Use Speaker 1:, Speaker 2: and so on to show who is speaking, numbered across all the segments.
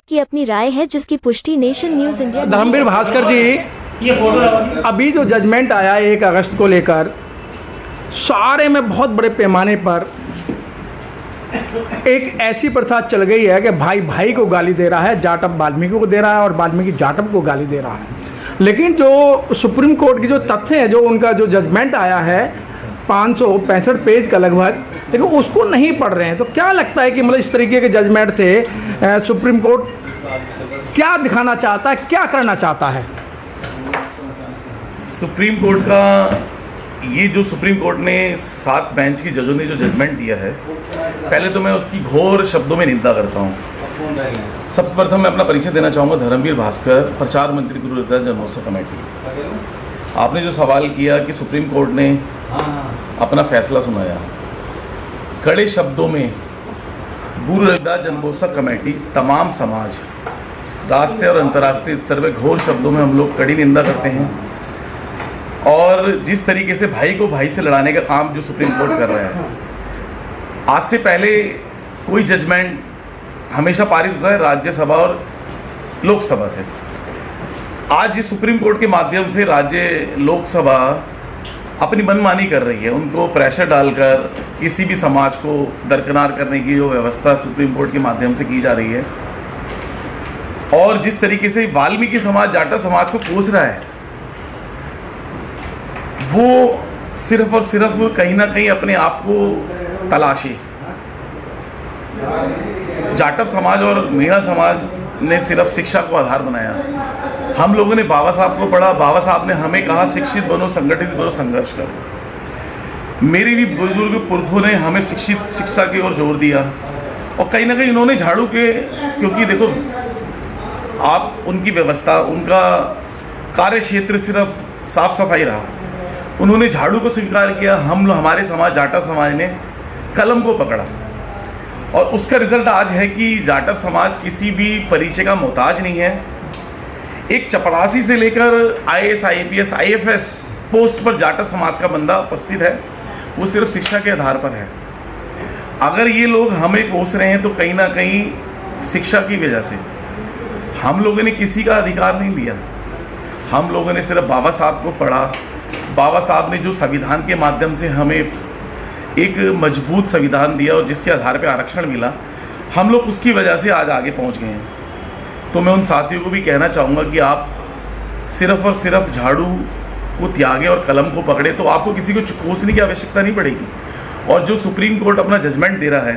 Speaker 1: की अपनी राय है, जिसकी पुष्टि nation news India.
Speaker 2: Dharmveer Bhaskar ji,
Speaker 3: ये फोटो
Speaker 2: अभी जो जजमेंट आया 1 अगस्त को लेकर, सारे में बहुत बड़े पैमाने पर एक ऐसी प्रथा चल गई है कि भाई भाई को गाली दे रहा है, जाटव वाल्मीकि को दे रहा है और वाल्मीकि जाटव को गाली दे रहा है। लेकिन जो सुप्रीम कोर्ट की जो तथ्य है, जो उनका जो जजमेंट आया है 565 पेज का लगभग, लेकिन उसको नहीं पढ़ रहे हैं। तो क्या लगता है कि मतलब इस तरीके के जजमेंट से सुप्रीम कोर्ट क्या दिखाना चाहता है, क्या करना चाहता है?
Speaker 4: सुप्रीम कोर्ट का ये जो सुप्रीम कोर्ट ने 7 बेंच की जजों ने जो जजमेंट दिया है, पहले तो मैं उसकी घोर शब्दों में निंदा करता हूँ। सबसे प्रथम मैं अपना परिचय देना चाहूँगा, धर्मवीर भास्कर, प्रचार मंत्री गुरु रविदास जन्मोत्सव कमेटी। आपने जो सवाल किया कि सुप्रीम कोर्ट ने अपना फैसला सुनाया, कड़े शब्दों में गुरु रविदास जन्मोत्सव कमेटी, तमाम समाज, राष्ट्रीय और अंतर्राष्ट्रीय स्तर पर घोर शब्दों में हम लोग कड़ी निंदा करते हैं। और जिस तरीके से भाई को भाई से लड़ाने का काम जो सुप्रीम कोर्ट कर रहा है, आज से पहले कोई जजमेंट हमेशा पारित होता है राज्यसभा और लोकसभा से। आज इस सुप्रीम कोर्ट के माध्यम से राज्य लोकसभा अपनी मनमानी कर रही है, उनको प्रेशर डालकर किसी भी समाज को दरकिनार करने की जो व्यवस्था सुप्रीम कोर्ट के माध्यम से की जा रही है, और जिस तरीके से वाल्मीकि समाज, जाटा समाज को कोस रहा है, वो सिर्फ और सिर्फ कहीं ना कहीं अपने आप को तलाशे। जाटव समाज और मीणा समाज ने सिर्फ शिक्षा को आधार बनाया। हम लोगों ने बाबा साहब को पढ़ा, बाबा साहब ने हमें कहा शिक्षित बनो, संगठित बनो, संघर्ष करो। मेरे भी बुजुर्ग पुरखों ने हमें शिक्षा की ओर जोर दिया, और कहीं ना कहीं उन्होंने झाड़ू के, क्योंकि देखो आप उनकी व्यवस्था, उनका कार्य क्षेत्र सिर्फ साफ सफाई रहा, उन्होंने झाड़ू को स्वीकार किया। हमारे समाज, जाटव समाज ने कलम को पकड़ा, और उसका रिजल्ट आज है कि जाटव समाज किसी भी परिचय का मोहताज नहीं है। एक चपरासी से लेकर IAS, IPS, IFS पोस्ट पर जाटव समाज का बंदा उपस्थित है, वो सिर्फ शिक्षा के आधार पर है। अगर ये लोग हमें कोस रहे हैं तो कहीं ना कहीं शिक्षा की वजह से। हम लोगों ने किसी का अधिकार नहीं लिया, हम लोगों ने सिर्फ बाबा साहब को पढ़ा। बाबा साहब ने जो संविधान के माध्यम से हमें एक मजबूत संविधान दिया और जिसके आधार पर आरक्षण मिला, हम लोग उसकी वजह से आज आगे पहुंच गए हैं। तो मैं उन साथियों को भी कहना चाहूँगा कि आप सिर्फ और सिर्फ झाड़ू को त्यागें और कलम को पकड़े, तो आपको किसी को कोसने की आवश्यकता नहीं पड़ेगी। और जो सुप्रीम कोर्ट अपना जजमेंट दे रहा है,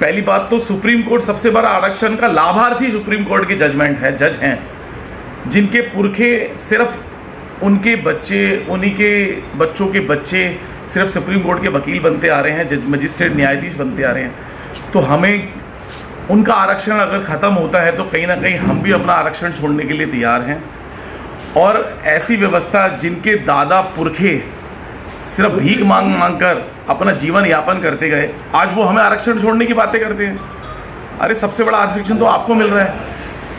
Speaker 4: पहली बात तो सुप्रीम कोर्ट सबसे बड़ा आरक्षण का लाभार्थी सुप्रीम कोर्ट के जजमेंट है, जज हैं, जिनके पुरखे सिर्फ उनके बच्चे, उन्हीं के बच्चों के बच्चे सिर्फ सुप्रीम कोर्ट के वकील बनते आ रहे हैं, मजिस्ट्रेट, न्यायाधीश बनते आ रहे हैं। तो हमें उनका आरक्षण अगर ख़त्म होता है तो कहीं ना कहीं हम भी अपना आरक्षण छोड़ने के लिए तैयार हैं। और ऐसी व्यवस्था जिनके दादा पुरखे सिर्फ भीख मांग मांग कर अपना जीवन यापन करते गए, आज वो हमें आरक्षण छोड़ने की बातें करते हैं। अरे सबसे बड़ा आरक्षण तो आपको मिल रहा है,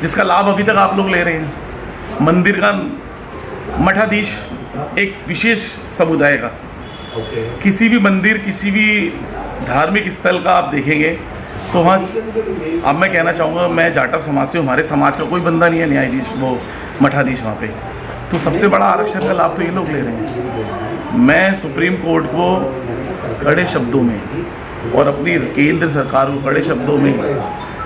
Speaker 4: जिसका लाभ अभी तक आप लोग ले रहे हैं। मंदिर का मठाधीश एक विशेष समुदाय का, किसी भी मंदिर, किसी भी धार्मिक स्थल का आप देखेंगे तो वहाँ, अब मैं कहना चाहूँगा, मैं जाटव समाज से, हमारे समाज का कोई बंदा नहीं है न्यायाधीश, वो मठाधीश वहाँ पे। तो सबसे बड़ा आरक्षण का लाभ तो ये लोग ले रहे हैं। मैं सुप्रीम कोर्ट को कड़े शब्दों में और अपनी केंद्र सरकार को कड़े शब्दों में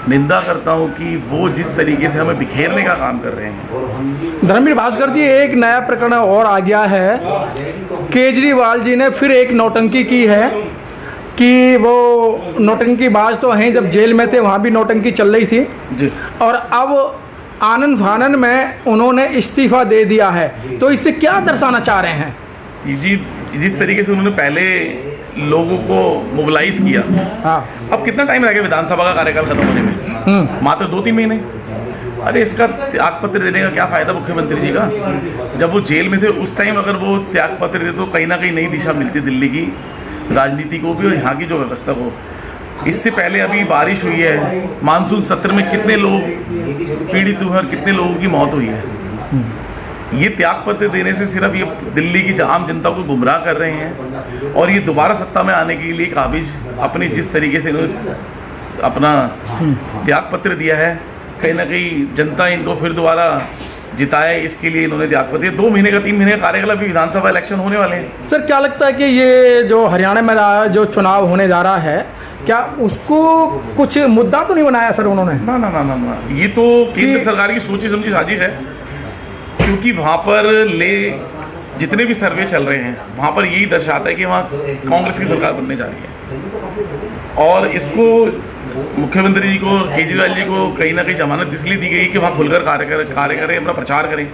Speaker 4: निंदा करता हूं कि वो जिस तरीके से हमें बिखेरने का काम कर रहे हैं।
Speaker 2: धर्मवीर भास्कर जी, एक नया प्रकरण और आ गया है। केजरीवाल जी ने फिर एक नौटंकी की है कि वो नौटंकीबाज तो हैं, जब जेल में थे वहाँ भी नौटंकी चल रही थी
Speaker 4: जी,
Speaker 2: और अब आनंद फानन में उन्होंने इस्तीफा दे दिया है। तो इससे क्या दर्शाना चाह रहे हैं?
Speaker 4: जी, जिस तरीके से उन्होंने पहले लोगों को मोबिलाइज किया,
Speaker 2: हाँ,
Speaker 4: अब कितना टाइम रह गया विधानसभा का कार्यकाल खत्म होने में? मात्र 2-3 महीने। अरे इसका त्यागपत्र देने का क्या फायदा मुख्यमंत्री जी का? जब वो जेल में थे उस टाइम अगर वो त्यागपत्र देते तो कहीं ना कहीं नई दिशा मिलती दिल्ली की राजनीति को भी और यहाँ की जो व्यवस्था को। इससे पहले अभी बारिश हुई है, मानसून सत्र में कितने लोग पीड़ित हुए और कितने लोगों की मौत हुई है। ये त्यागपत्र देने से सिर्फ ये दिल्ली की आम जनता को गुमराह कर रहे हैं और ये दोबारा सत्ता में आने के लिए काबिज अपनी जिस तरीके से इन्होंने अपना त्यागपत्र दिया है, कहीं ना कहीं जनता इनको फिर दोबारा जिताए, इसके लिए इन्होंने त्यागपत्र दिया। 2 महीने का 3 महीने का कार्यकाल, अभी विधानसभा इलेक्शन होने वाले हैं।
Speaker 2: सर क्या लगता है कि ये जो हरियाणा में जो चुनाव होने जा रहा है, क्या उसको कुछ मुद्दा तो नहीं बनाया सर उन्होंने?
Speaker 4: ना ना ना ना ना, ये तो केंद्र सरकार की सोची समझी साजिश है, क्योंकि वहाँ पर जितने भी सर्वे चल रहे हैं वहाँ पर यही दर्शाता है कि वहाँ कांग्रेस की सरकार बनने जा रही है। और इसको मुख्यमंत्री जी को, केजरीवाल जी को कहीं ना कहीं जमानत इसलिए दी गई कि वहाँ खुलकर कार्य करें, अपना प्रचार करें।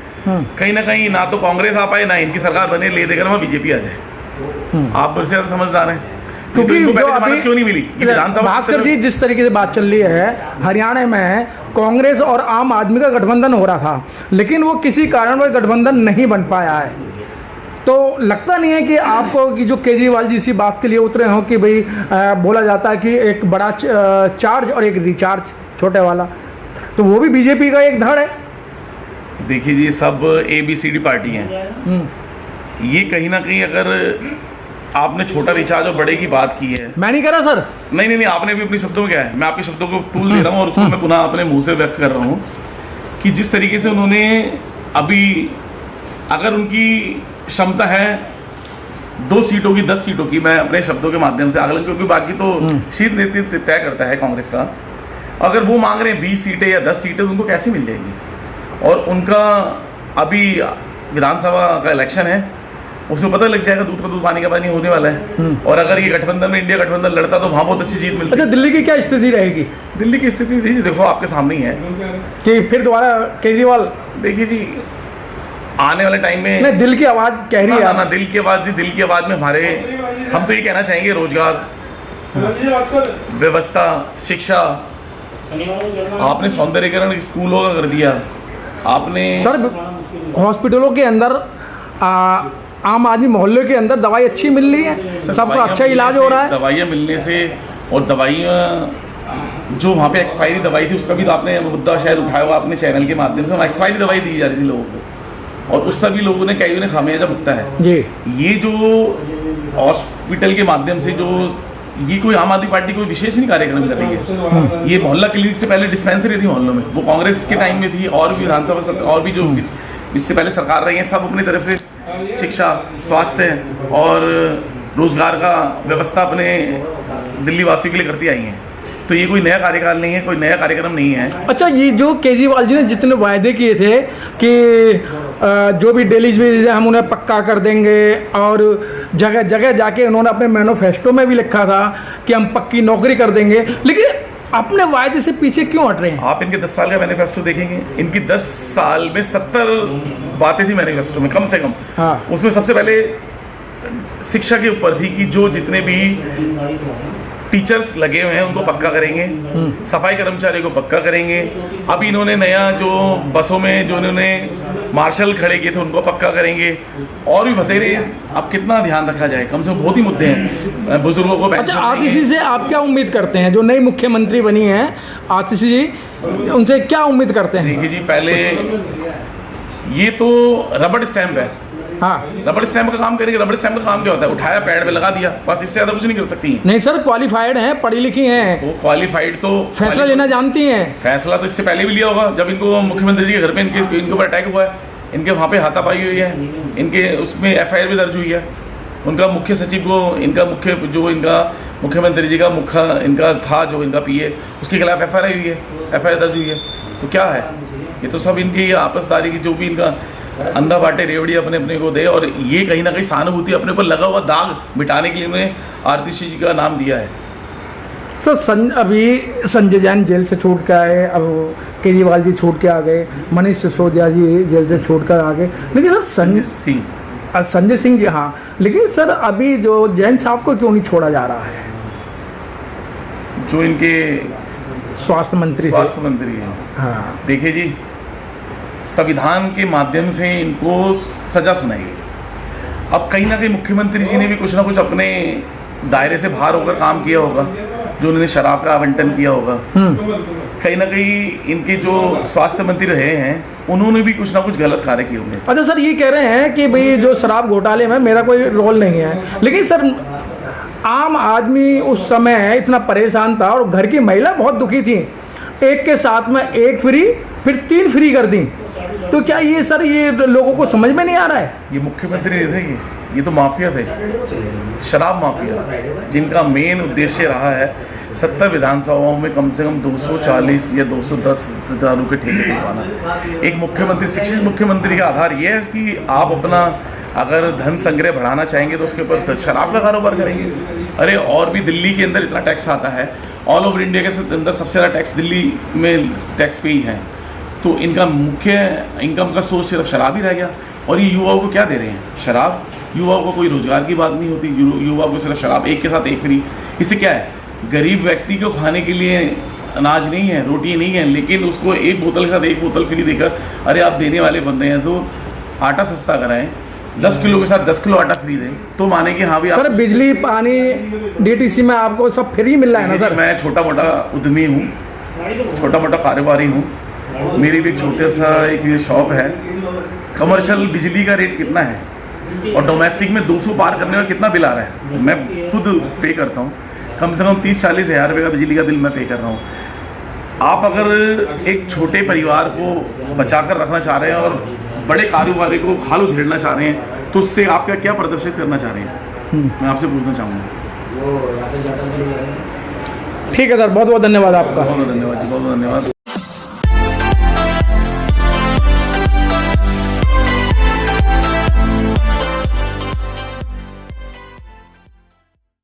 Speaker 4: कहीं ना कहीं ना तो कांग्रेस आ पाए, ना इनकी सरकार बने, ले देकर वहाँ बीजेपी आ जाए। आप मुझसे ज़्यादा समझदार हैं,
Speaker 2: क्योंकि जो अभी
Speaker 4: क्यों नहीं मिली
Speaker 2: भास्कर जी, जिस तरीके से बात चल रही है, हरियाणा में कांग्रेस और आम आदमी का गठबंधन हो रहा था, लेकिन वो किसी कारण वह गठबंधन नहीं बन पाया है। तो लगता नहीं है कि आपको कि जो केजरीवाल जी इसी बात के लिए उतरे हों कि भाई बोला जाता है कि एक बड़ा चार्ज और एक रिचार्ज छोटे वाला, तो वो भी बीजेपी का एक धड़ है।
Speaker 4: देखिए जी, सब ABCD पार्टी हैं। ये कहीं ना कहीं, अगर आपने छोटा रिचार्ज और बड़े की बात की है,
Speaker 2: मैं नहीं कह रहा सर।
Speaker 4: नहीं, आपने भी अपने शब्दों में क्या है, मैं आपके शब्दों को तूल दे रहा हूँ और उसको मैं पुनः अपने मुंह से व्यक्त कर रहा हूँ कि जिस तरीके से उन्होंने अभी, अगर उनकी क्षमता है 2 सीटों की, 10 सीटों की, मैं अपने शब्दों के माध्यम से आकलन, क्योंकि बाकी तो शीर्ष नेतृत्व तय करता है कांग्रेस का, अगर वो मांग रहे हैं 20 सीटें या 10 सीटें, तो उनको कैसे मिल जाएगी? और उनका अभी विधानसभा का इलेक्शन है, उसमें पता लग जाएगा, दूध का दूध पानी का पानी होने वाला है। और अगर ये गठबंधन में, इंडिया गठबंधन लड़ता, तो वहाँ बहुत अच्छी जीत मिलती है।
Speaker 2: अच्छा, दिल्ली की क्या स्थिति रहेगी?
Speaker 4: दिल्ली की स्थिति देखो, आपके सामने ही है
Speaker 2: कि फिर दोबारा केजरीवाल,
Speaker 4: देखिए जी, आने वाले टाइम में
Speaker 2: नहीं, दिल की आवाज कह रही है
Speaker 4: ना, दिल की आवाज जी, दिल की आवाज में हमारे, हम तो ये कहना चाहेंगे, रोजगार, व्यवस्था, शिक्षा, आपने सौंदर्यीकरण स्कूलों का कर दिया, आपने
Speaker 2: सर हॉस्पिटलों के अंदर आम आदमी मोहल्ले के अंदर दवाई अच्छी मिल रही है, सबका अच्छा इलाज हो रहा है।
Speaker 4: दवाइयाँ मिलने से, और दवाइयाँ जो वहाँ पे एक्सपायरी दवाई थी, उसका भी तो आपने मुद्दा शायद उठाया हुआ अपने चैनल के माध्यम से, एक्सपायरी दवाई दी जा रही थी लोगों को, और उससे भी लोगों ने कई ने खामियाजा भुगता है
Speaker 2: जी।
Speaker 4: ये जो हॉस्पिटल के माध्यम से, जो ये कोई आम आदमी पार्टी कोई विशेष नहीं कार्यक्रम कर रही है। ये मोहल्ला क्लिनिक से पहले डिस्पेंसरी थी मोहल्लों में, वो कांग्रेस के टाइम में थी, और भी विधानसभा और भी जो इससे पहले सरकार रही है, सब अपनी तरफ से शिक्षा, स्वास्थ्य और रोजगार का व्यवस्था अपने दिल्ली वासियों के लिए करती आई हैं। तो ये कोई नया कार्यकाल नहीं है, कोई नया कार्यक्रम नहीं है।
Speaker 2: अच्छा, ये जो केजरीवाल जी ने जितने वायदे किए थे कि जो भी डेली वेज हम उन्हें पक्का कर देंगे, और जगह जगह जाके उन्होंने अपने मैनिफेस्टो में भी लिखा था कि हम पक्की नौकरी कर देंगे, लेकिन अपने वायदे से पीछे क्यों हट रहे हैं?
Speaker 4: आप इनके 10 साल का मैनिफेस्टो देखेंगे, इनकी 10 साल में 70 बातें थी मैनिफेस्टो में, कम से कम।
Speaker 2: हाँ।
Speaker 4: उसमें सबसे पहले शिक्षा के ऊपर थी कि जो जितने भी टीचर्स लगे हुए हैं उनको पक्का करेंगे, सफाई कर्मचारी को पक्का करेंगे। अब इन्होंने नया जो बसों में जो इन्होंने मार्शल खड़े किए थे उनको पक्का करेंगे, और भी बतेरे। अब कितना ध्यान रखा जाए, कम से कम बहुत ही मुद्दे हैं, बुजुर्गों को।
Speaker 2: अच्छा, आतिशी से आप क्या उम्मीद करते हैं? जो नई मुख्यमंत्री बनी है आतिशी जी, उनसे क्या उम्मीद करते हैं?
Speaker 4: देखिए जी, पहले ये तो रबड़ स्टैंप है।
Speaker 2: हाँ,
Speaker 4: रबड़ स्टैंप का काम करेंगे। रबड़ स्टैंप का काम क्या होता है? उठाया, पैड पे लगा दिया, बस, इससे ज्यादा कुछ नहीं कर सकती।
Speaker 2: नहीं सर, क्वालिफाइड हैं, पढ़ी लिखी हैं,
Speaker 4: वो क्वालिफाइड तो
Speaker 2: फैसला लेना जानती हैं।
Speaker 4: फैसला तो इससे पहले भी लिया होगा, जब इनको मुख्यमंत्री जी के घर पे इनके ऊपर अटैक हुआ है, इनके वहाँ पे हाथापाई हुई है, इनके उसमें FIR भी दर्ज हुई है। उनका मुख्य सचिव को, इनका मुख्यमंत्री जी का मुख्य इनका था, जो इनका PA, उसके खिलाफ FIR दर्ज हुई है। तो क्या है, ये तो सब इनकी आपसदारी की, जो भी इनका अंधा बाटे रेवड़ी अपने अपने को दे, और ये कहीं ना कहीं सहानुभूति अपने पर लगा हुआ दाग मिटाने के लिए उन्होंने आतिशी जी का नाम दिया है।
Speaker 2: सर अभी संजय जैन जेल से छूट के आए, अब केजरीवाल जी छूट के आ गए, मनीष सिसोदिया जी जेल से छूट कर आ गए, लेकिन सर संजय सिंह जी, हाँ, लेकिन सर अभी जो जैन साहब को क्यों नहीं छोड़ा जा रहा है?
Speaker 4: जो इनके
Speaker 2: स्वास्थ्य मंत्री
Speaker 4: हैं।
Speaker 2: हाँ,
Speaker 4: देखिए जी, संविधान के माध्यम से इनको सजा सुनाई गई। अब कहीं ना कहीं मुख्यमंत्री जी ने भी कुछ ना कुछ अपने दायरे से बाहर होकर काम किया होगा, जो उन्होंने शराब का आवंटन किया होगा। कहीं ना कहीं इनके जो स्वास्थ्य मंत्री रहे हैं उन्होंने भी कुछ ना कुछ गलत कार्य किए होंगे।
Speaker 2: अच्छा सर, ये कह रहे हैं कि भाई जो शराब घोटाले में मेरा कोई रोल नहीं है, लेकिन सर आम आदमी उस समय इतना परेशान था और घर की महिला बहुत दुखी थी, एक के साथ में एक फ्री फिर 3 फ्री कर दी। तो क्या ये सर ये लोगों को समझ में नहीं आ रहा है?
Speaker 4: ये मुख्यमंत्री नहीं थे, ये तो माफिया थे, शराब माफिया, जिनका मेन उद्देश्य रहा है 70 विधानसभाओं में कम से कम 240 या 210 दारू के ठेके खुलवाना। एक मुख्यमंत्री, शिक्षित मुख्यमंत्री का आधार ये है कि आप अपना अगर धन संग्रह बढ़ाना चाहेंगे तो उसके ऊपर शराब का कारोबार करेंगे। अरे और भी दिल्ली के अंदर इतना टैक्स आता है, ऑल ओवर इंडिया के अंदर सबसे ज़्यादा टैक्स दिल्ली में टैक्स पे ही है। तो इनका मुख्य इनकम का सोर्स सिर्फ शराब ही रह गया। और ये युवाओं को क्या दे रहे हैं? शराब। युवाओं को कोई रोजगार की बात नहीं होती, युवाओं को सिर्फ शराब, एक के साथ एक फ्री। इससे क्या है, गरीब व्यक्ति को खाने के लिए अनाज नहीं है, रोटी नहीं है, लेकिन उसको एक बोतल के साथ एक बोतल फ्री देकर अरे आप देने वाले बन रहे हैं तो आटा सस्ता कराएं, 10 किलो के साथ 10 किलो आटा फ्री दें तो माने कि हाँ भी आप।
Speaker 2: सर बिजली पानी डीटीसी में आपको सब फ्री मिल रहा है ना सर?
Speaker 4: मैं छोटा मोटा उद्यमी हूँ, छोटा मोटा कारोबारी हूँ, मेरी भी छोटे सा एक शॉप है। कमर्शियल बिजली का रेट कितना है और डोमेस्टिक में 200 पार करने में कितना बिल आ रहा है, मैं खुद पे करता हूँ। कम से कम 30-40 हज़ार रुपये का बिजली का बिल मैं पे कर रहा हूँ। आप अगर एक छोटे परिवार को बचा कर रखना चाह रहे हैं और बड़े कारोबारी को खाल उधेड़ना चाह रहे हैं तो उससे आपका क्या प्रदर्शित करना चाह रहे हैं, मैं आपसे पूछना चाहूँगा।
Speaker 2: ठीक है सर, बहुत बहुत धन्यवाद आपका।
Speaker 4: बहुत धन्यवाद जी, बहुत धन्यवाद।